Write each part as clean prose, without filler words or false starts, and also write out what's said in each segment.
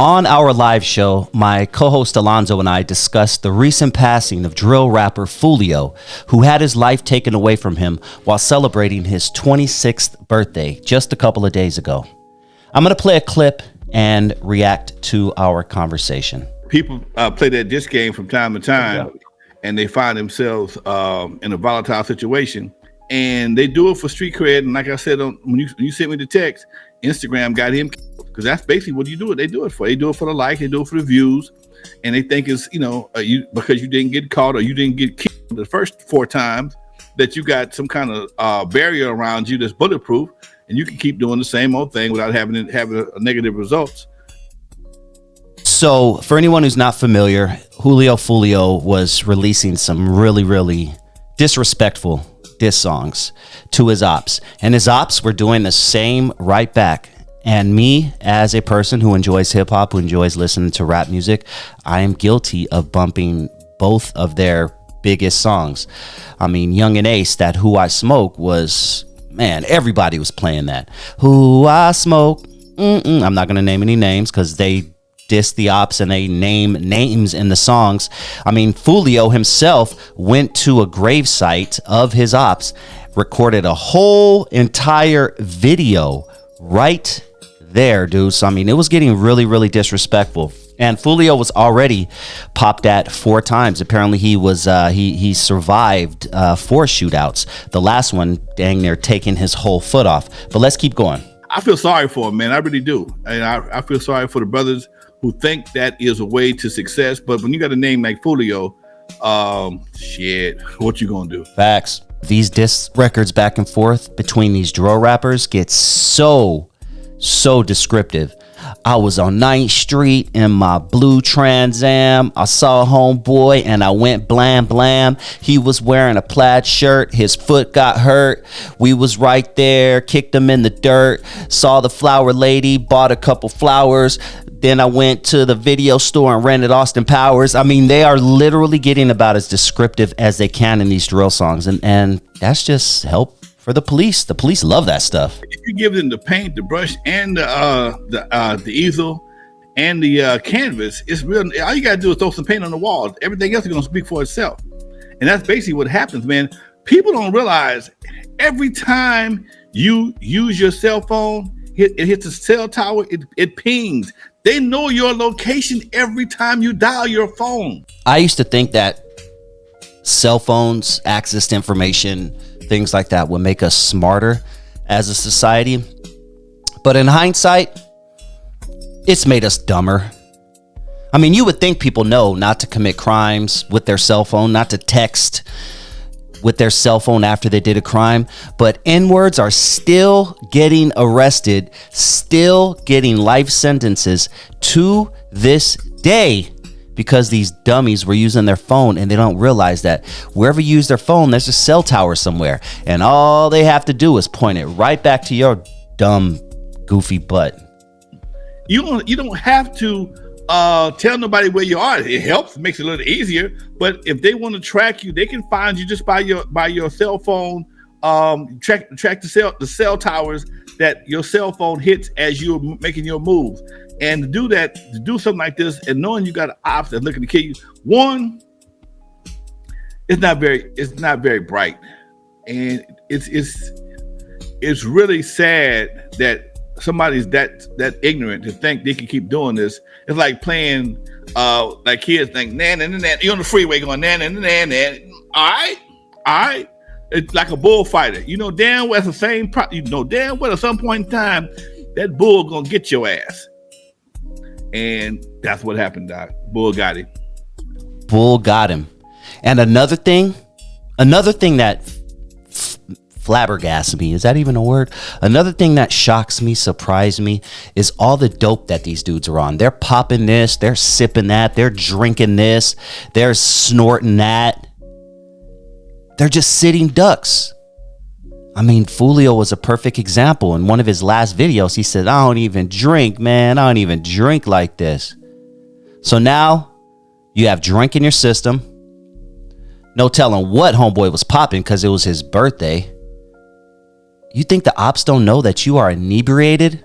On our live show, my co-host Alonzo and I discussed the recent passing of drill rapper Foolio, who had his life taken away from him while celebrating his 26th birthday just a couple of days ago. I'm going to play a clip and react to our conversation. People play that disc game from time to time, and they find themselves in a volatile situation, and they do it for street cred. And like I said, when you sent me the text, Instagram got him, because that's basically what you do it. They do it for. They do it for the likes. They do it for the views, and they think it's because you didn't get caught or you didn't get killed the first 4 times, that you got some kind of barrier around you that's bulletproof, and you can keep doing the same old thing without having a negative results. So for anyone who's not familiar, Julio Foolio was releasing some really, really disrespectful diss songs to his ops, and his ops were doing the same right back. And me, as a person who enjoys hip hop, who enjoys listening to rap music, I am guilty of bumping both of their biggest songs. I mean, Young and Ace, that Who I Smoke was, man, everybody was playing that. Who I Smoke. I'm not going to name any names because they diss the ops and they name names in the songs. I mean, Foolio himself went to a gravesite of his ops, recorded a whole entire video right there, dude. So I mean, it was getting really, really disrespectful. And Foolio was already popped at 4 times. Apparently he was he survived 4 shootouts. The last one dang near taking his whole foot off. But let's keep going. I feel sorry for him, man. I really do. And I feel sorry for the brothers who think that is a way to success. But when you got a name like Foolio, shit, what you gonna do? Facts. These diss records back and forth between these drill rappers get so descriptive. I was on 9th Street in my blue Trans Am. I saw a homeboy and I went blam blam. He was wearing a plaid shirt. His foot got hurt. We was right there, kicked him in the dirt. Saw the flower lady, bought a couple flowers. Then I went to the video store and rented Austin Powers. I mean, they are literally getting about as descriptive as they can in these drill songs. And that's just help for the police. The police love that stuff. If you give them the paint, the brush, and the easel, and the canvas, it's real. All you gotta do is throw some paint on the wall. Everything else is gonna speak for itself. And that's basically what happens, man. People don't realize every time you use your cell phone, it hits a cell tower, it pings. They know your location every time you dial your phone. I used to think that cell phones, access to information, things like that would make us smarter as a society. But in hindsight, it's made us dumber. I mean, you would think people know not to commit crimes with their cell phone, not to text with their cell phone after they did a crime, but N-words are still getting arrested, still getting life sentences to this day because these dummies were using their phone, and they don't realize that wherever you use their phone, there's a cell tower somewhere, and all they have to do is point it right back to your dumb, goofy butt. You don't have to tell nobody where you are. It helps, it makes it a little easier. But if they want to track you, they can find you just by your cell phone. Track the cell towers that your cell phone hits as you're making your moves. And to do something like this, and knowing you got an ops that's looking to kill you, one, it's not very bright, and it's really sad that somebody's that ignorant to think they can keep doing this. It's like playing like kids think, nan. You're on the freeway going nan. All right. It's like a bullfighter. You know damn well at some point in time that bull gonna get your ass. And that's what happened, Doc. Bull got him. And another thing that flabbergasted me, is that even a word? Another thing that shocks me, surprised me, is all the dope that these dudes are on. They're popping this, they're sipping that, they're drinking this, they're snorting that. They're just sitting ducks. I mean, Foolio was a perfect example. In one of his last videos, he said, I don't even drink, man. I don't even drink like this. So now you have drink in your system. No telling what homeboy was popping because it was his birthday. You think the ops don't know that you are inebriated?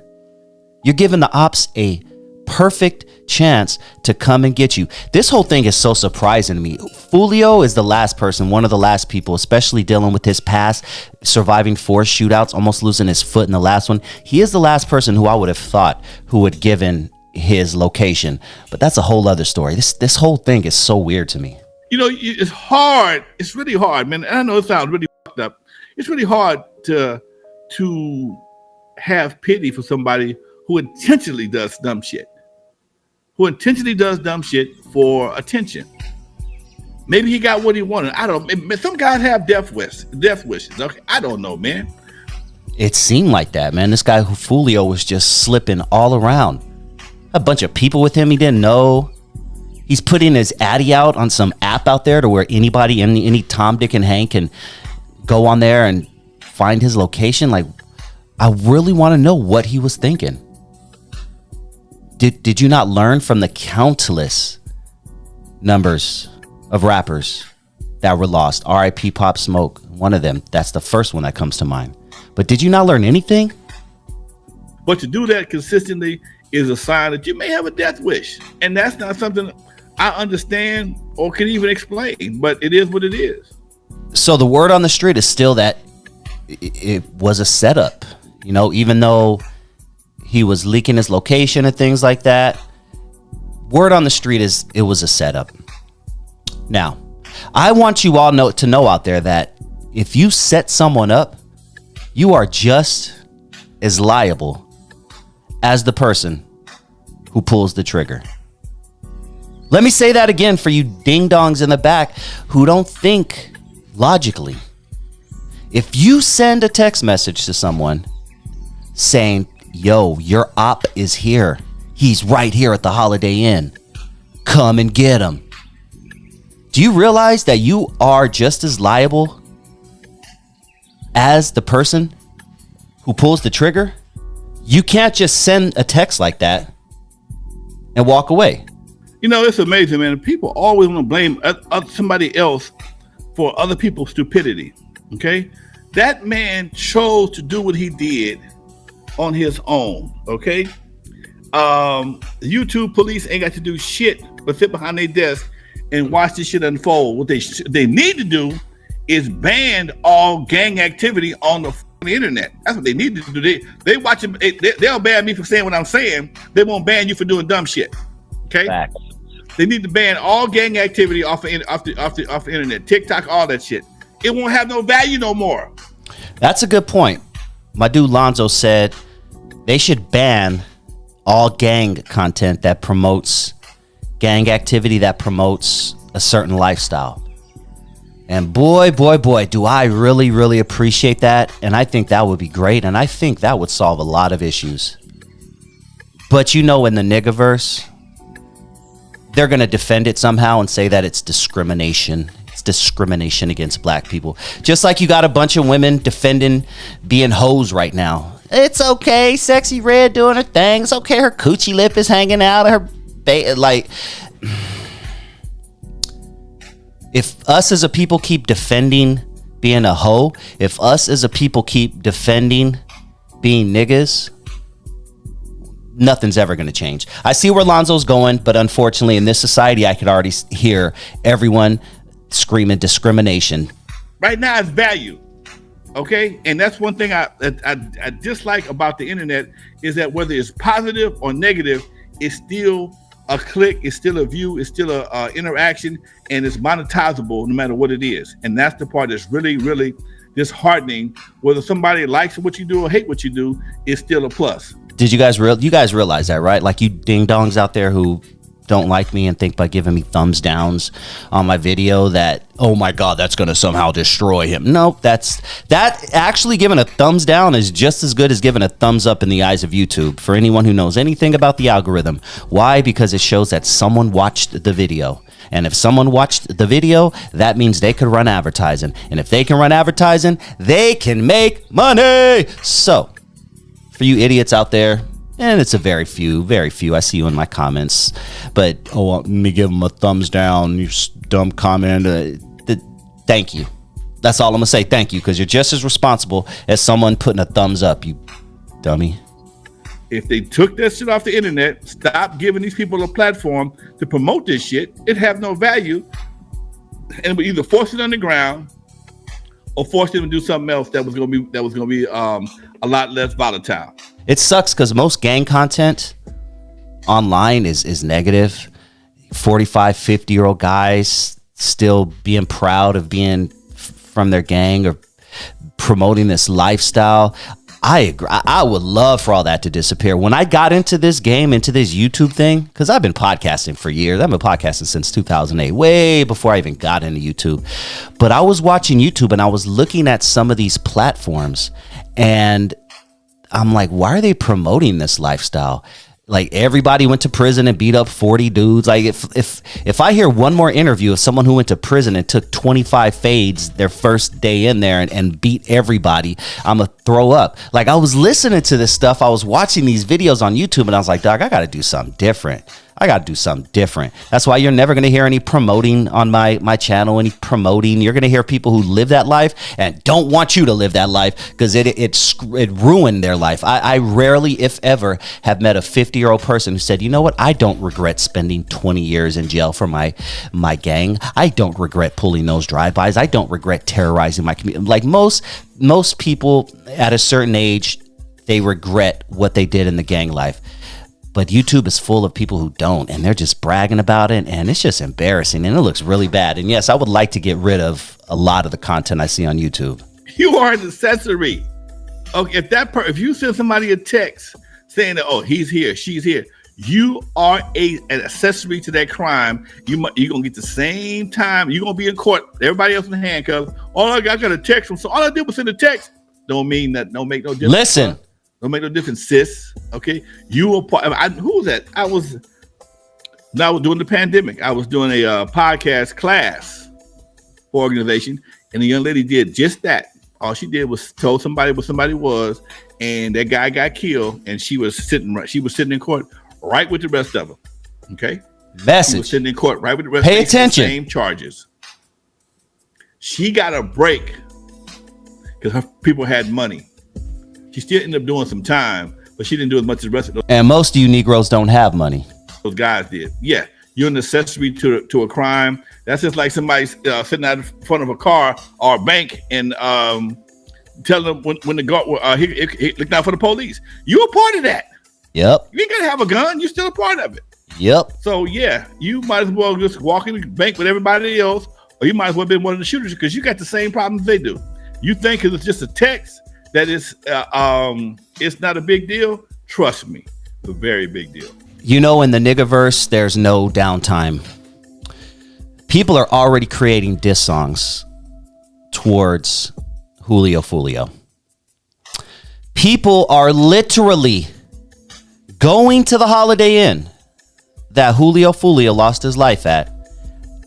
You're giving the ops a perfect chance to come and get you. This whole thing is so surprising to me. Foolio is the last person, one of the last people, especially dealing with his past, surviving 4 shootouts, almost losing his foot in the last one. He is the last person who I would have thought who would given his location. But that's a whole other story. This whole thing is so weird to me. You know, it's hard. It's really hard, man. And I know it sounds really fucked up. It's really hard to have pity for somebody who intentionally does dumb shit. Who intentionally does dumb shit for attention. Maybe he got what he wanted. I don't know. Some guys have death wishes. Okay, I don't know, man. It seemed like that, man. This guy Julio was just slipping all around. A bunch of people with him he didn't know. He's putting his Addy out on some app out there to where anybody, any Tom, Dick, and Hank can go on there and find his location. Like, I really want to know what he was thinking. Did you not learn from the countless numbers of rappers that were lost? R.I.P. Pop Smoke, one of them. That's the first one that comes to mind. But did you not learn anything? But to do that consistently is a sign that you may have a death wish. And that's not something I understand or can even explain. But it is what it is. So the word on the street is still that it was a setup. You know, even though he was leaking his location and things like that, word on the street is it was a setup. Now, I want you all to know out there that if you set someone up, you are just as liable as the person who pulls the trigger. Let me say that again for you ding-dongs in the back who don't think logically. If you send a text message to someone saying, yo, your op is here. He's right here at the Holiday Inn. Come and get him. Do you realize that you are just as liable as the person who pulls the trigger? You can't just send a text like that and walk away. You know, it's amazing, man. People always want to blame somebody else for other people's stupidity. Okay? That man chose to do what he did on his own, okay? YouTube police ain't got to do shit but sit behind their desk and watch this shit unfold. What they need to do is ban all gang activity on the internet. That's what they need to do. They watch them. They'll ban me for saying what I'm saying. They won't ban you for doing dumb shit. Okay? Facts. They need to ban all gang activity off the internet, TikTok, all that shit. It won't have no value no more. That's a good point. My dude Lonzo said they should ban all gang content that promotes gang activity, that promotes a certain lifestyle. And boy, do I really, really appreciate that. And I think that would be great. And I think that would solve a lot of issues. But you know, in the niggaverse, they're going to defend it somehow and say that it's discrimination. It's discrimination against black people. Just like you got a bunch of women defending being hoes right now. It's okay, Sexy Red doing her thing. It's okay, her coochie lip is hanging out. If us as a people keep defending being a hoe, if us as a people keep defending being niggas, nothing's ever going to change. I see where Lonzo's going, but unfortunately in this society, I could already hear everyone screaming discrimination. Right now it's value. Okay, and that's one thing I dislike about the internet is that whether it's positive or negative, it's still a click, it's still a view, it's still a interaction, and it's monetizable no matter what it is. And that's the part that's really, really disheartening. Whether somebody likes what you do or hate what you do, it's still a plus. Did you guys realize that, right? Like you ding dongs out there who don't like me and think by giving me thumbs downs on my video that, oh my God, that's going to somehow destroy him. Nope, that actually giving a thumbs down is just as good as giving a thumbs up in the eyes of YouTube for anyone who knows anything about the algorithm. Why? Because it shows that someone watched the video. And if someone watched the video, that means they could run advertising. And if they can run advertising, they can make money. So for you idiots out there, and it's a very few. I see you in my comments. But, let me give them a thumbs down. You dumb comment. Thank you. That's all I'm going to say. Thank you. Because you're just as responsible as someone putting a thumbs up, you dummy. If they took that shit off the internet, stop giving these people a platform to promote this shit, it have no value, and would either force it underground or force them to do something else that was going to be a lot less volatile. It sucks because most gang content online is negative. 45, 50-year-old guys still being proud of being from their gang or promoting this lifestyle. I agree. I would love for all that to disappear. When I got into this game, into this YouTube thing, because I've been podcasting for years. I've been podcasting since 2008, way before I even got into YouTube. But I was watching YouTube and I was looking at some of these platforms and I'm like, why are they promoting this lifestyle? Like everybody went to prison and beat up 40 dudes. Like if I hear one more interview of someone who went to prison and took 25 fades their first day in there and beat everybody, I'm gonna throw up. Like I was listening to this stuff. I was watching these videos on YouTube and I was like, dog, I got to do something different. That's why you're never going to hear any promoting on my channel, any promoting. You're going to hear people who live that life and don't want you to live that life because it ruined their life. I rarely, if ever, have met a 50-year-old person who said, you know what? I don't regret spending 20 years in jail for my gang. I don't regret pulling those drive-bys. I don't regret terrorizing my community. Like most people at a certain age, they regret what they did in the gang life. But YouTube is full of people who don't, and they're just bragging about it, and it's just embarrassing, and it looks really bad. And yes, I would like to get rid of a lot of the content I see on YouTube. You are an accessory. Okay, if you send somebody a text saying that, oh, he's here, she's here, you are an accessory to that crime. You're gonna get the same time. You're gonna be in court. Everybody else in handcuffs. I got a text from. So all I did was send a text. Don't mean that. Don't make no difference. Listen. Don't make no difference, sis. Okay, you were part. Who was that? I was doing the pandemic. I was doing a podcast class for organization, and the young lady did just that. All she did was told somebody what somebody was, and that guy got killed, and she was sitting in court right with the rest of them. Okay, message. She was sitting in court right with the rest. Pay of them. attention. Same charges. She got a break because her people had money. She still ended up doing some time, but she didn't do as much as the rest of those. And most of you Negroes don't have money. Those guys did. Yeah, you're an accessory to a crime. That's just like somebody sitting out in front of a car or a bank and telling them when the guard look out for the police. You're a part of that. Yep. You ain't gotta have a gun. You're still a part of it. Yep. So yeah, you might as well just walk in the bank with everybody else, or you might as well be one of the shooters because you got the same problems they do. You think because it's just a text that is it's not a big deal. Trust me, it's a very big deal. You know, in the niggaverse, there's no downtime. People are already creating diss songs towards Julio Foolio. People are literally going to the Holiday Inn that Julio Foolio lost his life at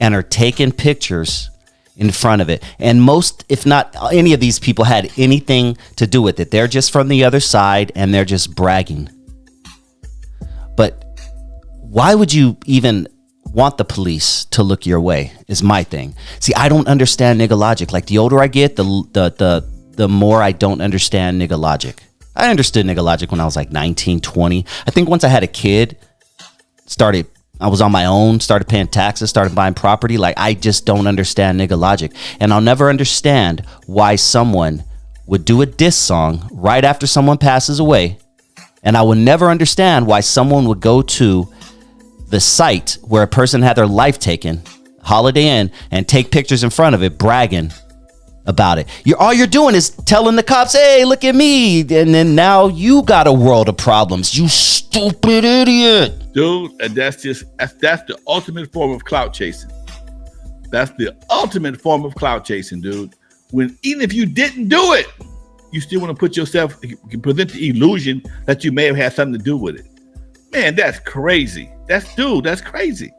and are taking pictures in front of it. And most, if not any of these people had anything to do with it. They're just from the other side and they're just bragging. But why would you even want the police to look your way is my thing. See, I don't understand nigga logic. Like the older I get, the more I don't understand nigga logic. I understood nigga logic when I was like 19, 20. I think once I had a kid, I was on my own, started paying taxes, started buying property. Like, I just don't understand nigga logic. And I'll never understand why someone would do a diss song right after someone passes away. And I would never understand why someone would go to the site where a person had their life taken, Holiday Inn, and take pictures in front of it, bragging about it. All you're doing is telling the cops, hey, look at me. And then now you got a world of problems. You stupid idiot. Dude, that's the ultimate form of clout chasing. That's the ultimate form of clout chasing, dude. When even if you didn't do it, you still want to put yourself, you can present the illusion that you may have had something to do with it. Man, that's crazy. That's crazy.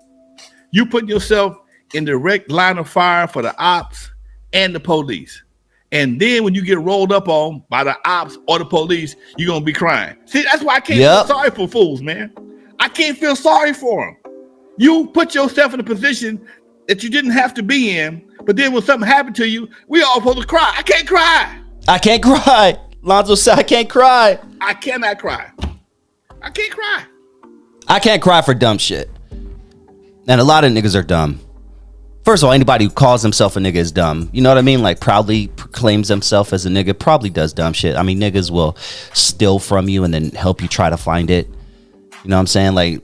You putting yourself in direct line of fire for the ops and the police. And then when you get rolled up on by the ops or the police, you're going to be crying. See, that's why I can't feel sorry for fools, man. I can't feel sorry for them. You put yourself in a position that you didn't have to be in, but then when something happened to you, we all supposed to cry. I can't cry. I can't cry. Lonzo said I can't cry. I cannot cry. I can't cry. I can't cry for dumb shit. And a lot of niggas are dumb. First of all, anybody who calls himself a nigga is dumb. You know what I mean? Like proudly proclaims himself as a nigga probably does dumb shit. I mean, niggas will steal from you and then help you try to find it. You know what I'm saying? Like,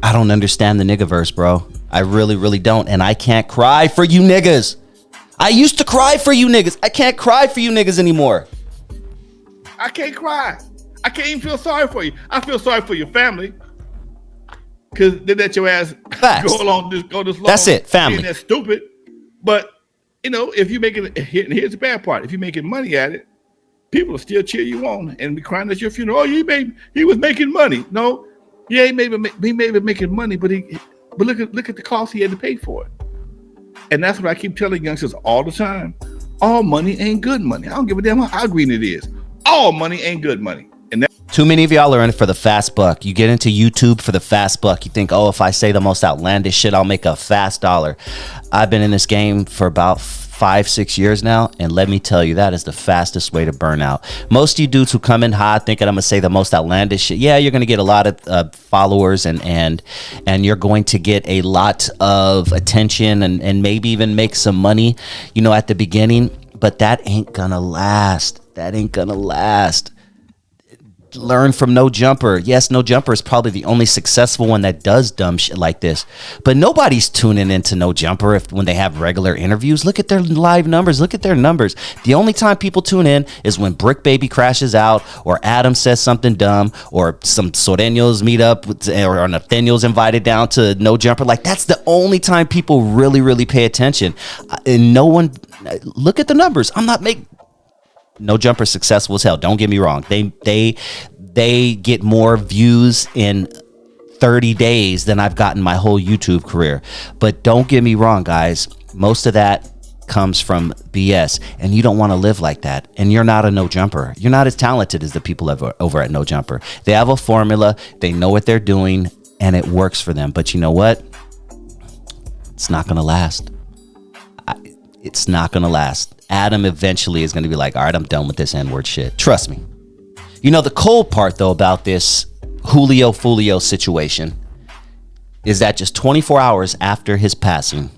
I don't understand the nigga verse, bro. I really, really don't. And I can't cry for you niggas. I used to cry for you niggas. I can't cry for you niggas anymore. I can't cry. I can't even feel sorry for you. I feel sorry for your family. Because they let your ass go this long. That's it, family. That's stupid. But, you know, if you making, here's the bad part. If you're making money at it, people will still cheer you on and be crying at your funeral. Oh, he was making money. No, he may be making money, but look at the cost he had to pay for it. And that's what I keep telling youngsters all the time. All money ain't good money. I don't give a damn how green it is. All money ain't good money. And too many of y'all are in it for the fast buck. You get into YouTube for the fast buck. You think, oh, if I say the most outlandish shit, I'll make a fast dollar. I've been in this game for about 5-6 years now, and let me tell you, that is the fastest way to burn out. Most of you dudes who come in hot thinking I'm gonna say the most outlandish shit, yeah, you're gonna get a lot of followers and you're going to get a lot of attention and maybe even make some money, you know, at the beginning, but that ain't gonna last. That ain't gonna last. Learn from No Jumper. Yes, No Jumper is probably the only successful one that does dumb shit like this. But nobody's tuning into No Jumper when they have regular interviews. Look at their live numbers. Look at their numbers. The only time people tune in is when Brick Baby crashes out, or Adam says something dumb, or some Soreños meet up, or Nathaniel's invited down to No Jumper. Like, that's the only time people really, really pay attention. And no one, look at the numbers. I'm not making No Jumper successful as hell. Don't get me wrong. They get more views in 30 days than I've gotten my whole YouTube career. But don't get me wrong, guys. Most of that comes from BS, and you don't want to live like that. And you're not a No Jumper. You're not as talented as the people over at No Jumper. They have a formula. They know what they're doing, and it works for them. But you know what? It's not going to last. It's not going to last. Adam eventually is going to be like, all right, I'm done with this N-word shit. Trust me. You know, the cold part, though, about this Julio Foolio situation is that just 24 hours after his passing,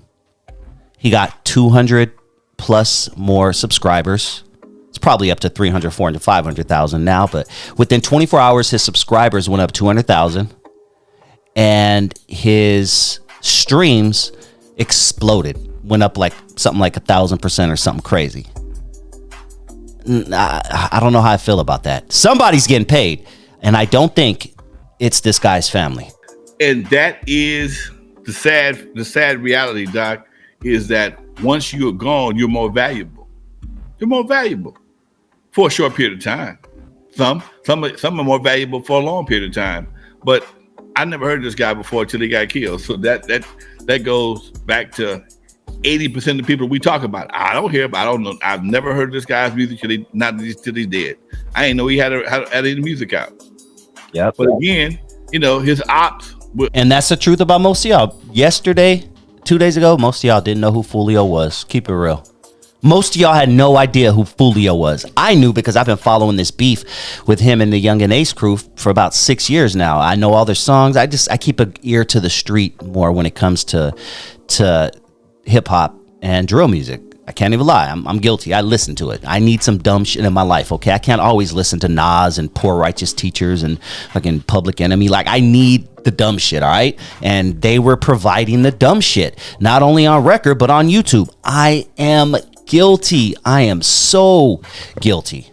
he got 200 plus more subscribers. It's probably up to 300, 400, 500,000 now. But within 24 hours, his subscribers went up 200,000. And his streams exploded. Went up like something like 1,000% or something crazy. I don't know how I feel about that. Somebody's getting paid, and I don't think it's this guy's family. And that is the sad reality, Doc, is that once you're gone, you're more valuable. You're more valuable for a short period of time. Some are more valuable for a long period of time. But I never heard of this guy before until he got killed. So that goes back to 80% of the people we talk about. I don't hear about. I don't know. I've never heard this guy's music till he's dead. I ain't know he had any music out. Yeah. But again, you know, his ops. And that's the truth about most of y'all. Yesterday, 2 days ago, most of y'all didn't know who Foolio was. Keep it real. Most of y'all had no idea who Foolio was. I knew because I've been following this beef with him and the Young and Ace crew for about 6 years now. I know all their songs. I keep an ear to the street more when it comes to hip hop and drill music. I can't even lie. I'm guilty. I listen to it. I need some dumb shit in my life. Okay. I can't always listen to Nas and Poor Righteous Teachers and fucking Public Enemy. Like, I need the dumb shit. All right. And they were providing the dumb shit, not only on record, but on YouTube. I am guilty. I am so guilty.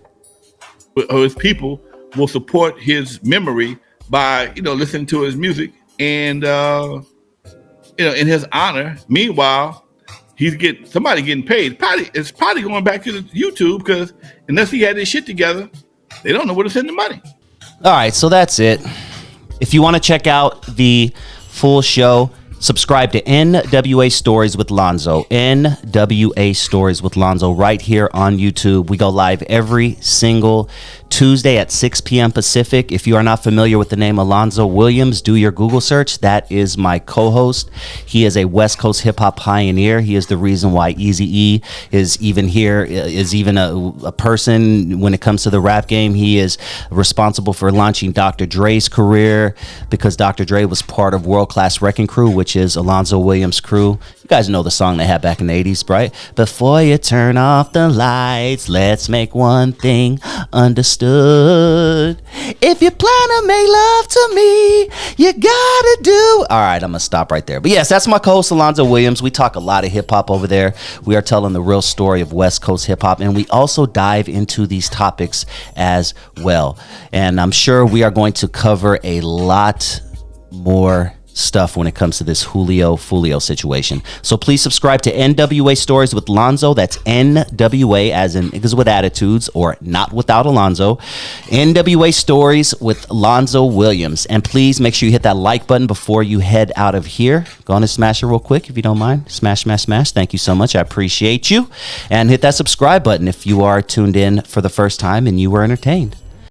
His people will support his memory by, you know, listening to his music and, you know, in his honor. Meanwhile, somebody getting paid. It's probably going back to the YouTube, because unless he had his shit together, they don't know where to send the money. All right, so that's it. If you want to check out the full show, Subscribe to NWA Stories with Lonzo. NWA Stories with Lonzo right here on YouTube. We go live every single Tuesday at 6 p.m. Pacific. If you are not familiar with the name Alonzo Williams, do your Google search. That is my co-host. He is a West Coast hip-hop pioneer. He is the reason why Eazy-E is even here, is even a person when it comes to the rap game. He is responsible for launching Dr. Dre's career, because Dr. Dre was part of World Class Wrecking Crew, which is Alonzo Williams' crew. You guys know the song they had back in the 80s, right? Before you turn off the lights, let's make one thing understood. If you plan to make love to me, you gotta do. All right, I'm gonna stop right there. But yes, that's my co-host Alonzo Williams. We talk a lot of hip hop over there. We are telling the real story of West Coast hip hop, and we also dive into these topics as well. And I'm sure we are going to cover a lot more stuff when it comes to this Julio Foolio situation. So please subscribe to NWA Stories with Lonzo. That's NWA as in niggas with attitudes, or not without Alonzo. NWA Stories with Lonzo Williams. And please make sure you hit that like button before you head out of here. Go on and smash it real quick if you don't mind. Smash, smash, smash. Thank you so much. I appreciate you. And hit that subscribe button if you are tuned in for the first time and you were entertained.